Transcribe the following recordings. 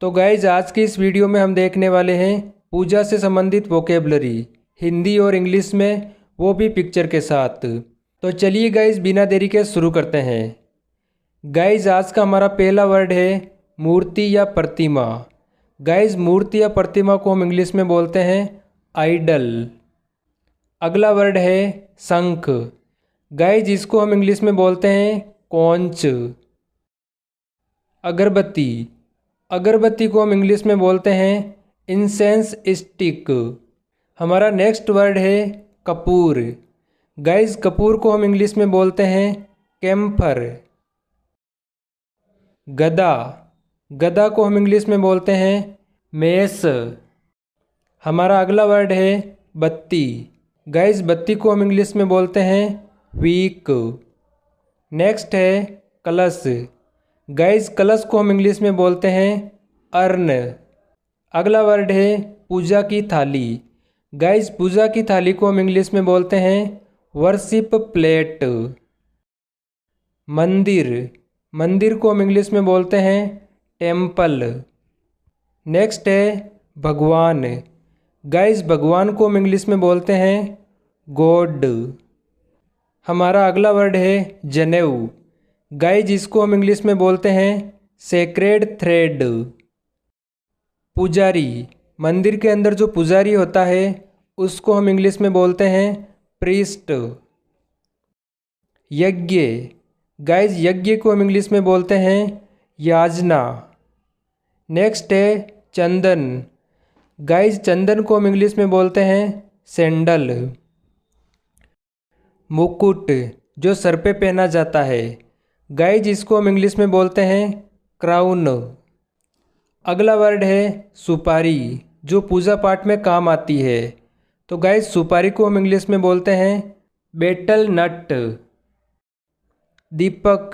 तो गाइज आज की इस वीडियो में हम देखने वाले हैं पूजा से संबंधित वोकेबलरी हिंदी और इंग्लिश में, वो भी पिक्चर के साथ। तो चलिए गाइज बिना देरी के शुरू करते हैं। गाइज आज का हमारा पहला वर्ड है मूर्ति या प्रतिमा। गाइज मूर्ति या प्रतिमा को हम इंग्लिश में बोलते हैं आइडल। अगला वर्ड है शंख। गाइज इसको हम इंग्लिश में बोलते हैं कॉन्च। अगरबत्ती। अगरबत्ती को हम इंग्लिश में बोलते हैं इंसेंस स्टिक। हमारा नेक्स्ट वर्ड है कपूर। गाइज कपूर को हम इंग्लिश में बोलते हैं कैम्फर। गदा। गदा को हम इंग्लिश में बोलते हैं मेस। हमारा अगला वर्ड है बत्ती। गाइज बत्ती को हम इंग्लिश में बोलते हैं वीक। नेक्स्ट है कलश। गाइज कलश को हम इंग्लिश में बोलते हैं अर्न। अगला वर्ड है पूजा की थाली। गाइज पूजा की थाली को हम इंग्लिश में बोलते हैं वर्शिप प्लेट। मंदिर। मंदिर को हम इंग्लिश में बोलते हैं टेम्पल। नेक्स्ट है भगवान। गाइज भगवान को हम इंग्लिश में बोलते हैं गॉड। हमारा अगला वर्ड है जनेऊ। गाइज इसको हम इंग्लिश में बोलते हैं सेक्रेड थ्रेड। पुजारी। मंदिर के अंदर जो पुजारी होता है उसको हम इंग्लिश में बोलते हैं प्रीस्ट। यज्ञ। गाइज यज्ञ को हम इंग्लिश में बोलते हैं याजना। नेक्स्ट है चंदन। गाइज चंदन को हम इंग्लिश में बोलते हैं सैंडल। मुकुट जो सर पे पहना जाता है, गाइज इसको हम इंग्लिश में बोलते हैं क्राउन। अगला वर्ड है सुपारी जो पूजा पाठ में काम आती है। तो गाइज सुपारी को हम इंग्लिश में बोलते हैं बेटल नट। दीपक।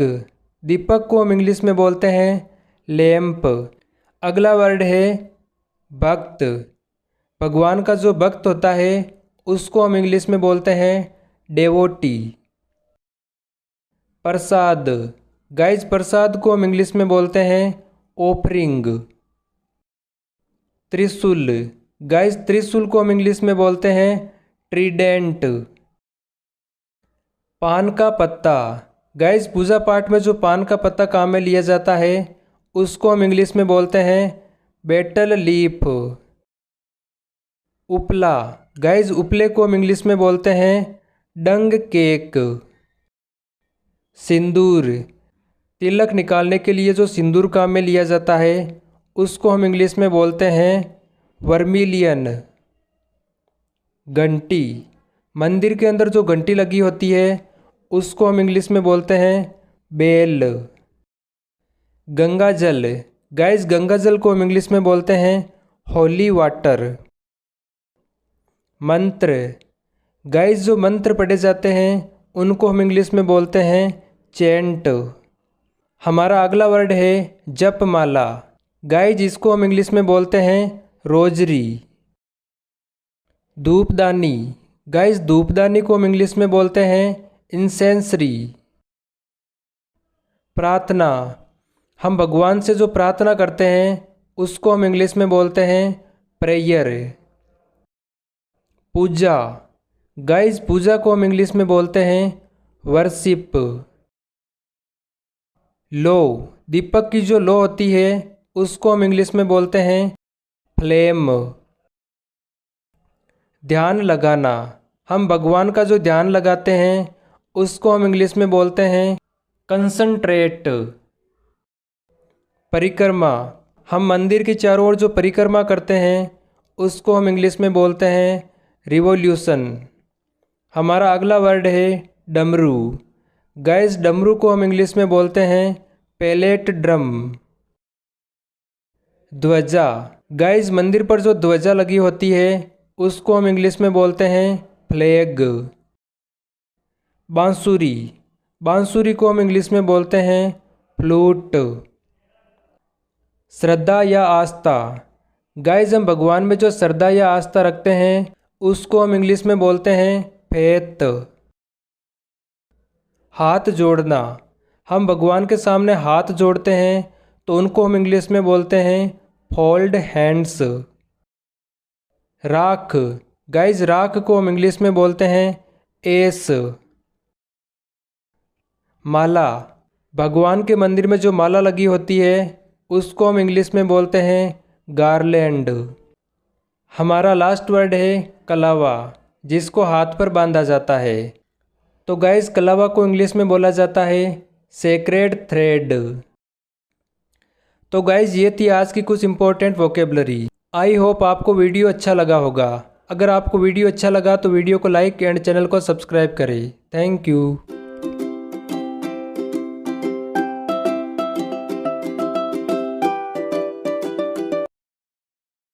दीपक को हम इंग्लिश में बोलते हैं लैंप। अगला वर्ड है भक्त। भगवान का जो भक्त होता है उसको हम इंग्लिश में बोलते हैं डेवोटी। प्रसाद। गाइज प्रसाद को हम इंग्लिश में बोलते हैं ऑफरिंग। त्रिशूल। गाइज त्रिशूल को हम इंग्लिश में बोलते हैं ट्रीडेंट। पान का पत्ता। गाइज पूजा पाठ में जो पान का पत्ता काम में लिया जाता है उसको हम इंग्लिश में बोलते हैं बेटल लीफ। उपला। गाइज उपले को हम इंग्लिश में बोलते हैं डंग केक। सिंदूर। तिलक निकालने के लिए जो सिंदूर काम में लिया जाता है उसको हम इंग्लिश में बोलते हैं वर्मिलियन। घंटी। मंदिर के अंदर जो घंटी लगी होती है उसको हम इंग्लिश में बोलते हैं बेल। गंगा जल। गाइस गंगा जल को हम इंग्लिश में बोलते हैं होली वाटर। मंत्र। गाइस जो मंत्र पढ़े जाते हैं उनको हम इंग्लिश में बोलते हैं चैंट। हमारा अगला वर्ड है जपमाला। गाइस जिसको हम इंग्लिश में बोलते हैं रोजरी। धूपदानी। गाइस धूपदानी को हम इंग्लिश में बोलते हैं इंसेंसरी। प्रार्थना। हम भगवान से जो प्रार्थना करते हैं उसको हम इंग्लिश में बोलते हैं प्रेयर। पूजा। गाइस पूजा को हम इंग्लिश में बोलते हैं वर्शिप। लो। दीपक की जो लो होती है उसको हम इंग्लिश में बोलते हैं फ्लेम। ध्यान लगाना। हम भगवान का जो ध्यान लगाते हैं उसको हम इंग्लिश में बोलते हैं कंसंट्रेट। परिक्रमा। हम मंदिर के चारों ओर जो परिक्रमा करते हैं उसको हम इंग्लिश में बोलते हैं रिवॉल्यूशन। हमारा अगला वर्ड है डमरू। गाइस डमरू को हम इंग्लिश में बोलते हैं पेलेट ड्रम। ध्वजा। गाइस मंदिर पर जो ध्वजा लगी होती है उसको हम इंग्लिश में बोलते हैं फ्लैग। बांसुरी। बांसुरी को हम इंग्लिश में बोलते हैं फ्लूट। श्रद्धा या आस्था। गाइस हम भगवान में जो श्रद्धा या आस्था रखते हैं उसको हम इंग्लिश में बोलते हैं फेथ। हाथ जोड़ना। हम भगवान के सामने हाथ जोड़ते हैं तो उनको हम इंग्लिश में बोलते हैं फोल्ड हैंड्स। राख, गाइज राख को हम इंग्लिश में बोलते हैं एस। माला, भगवान के मंदिर में जो माला लगी होती है उसको हम इंग्लिश में बोलते हैं गार्लैंड। हमारा लास्ट वर्ड है कलावा, जिसको हाथ पर बांधा जाता है। तो गाइज कलावा को इंग्लिश में बोला जाता है सेक्रेड थ्रेड। तो गाइज ये थी आज की कुछ इंपॉर्टेंट वोकेबलरी। आई होप आपको वीडियो अच्छा लगा होगा। अगर आपको वीडियो अच्छा लगा तो वीडियो को लाइक एंड चैनल को सब्सक्राइब करें। Thank you.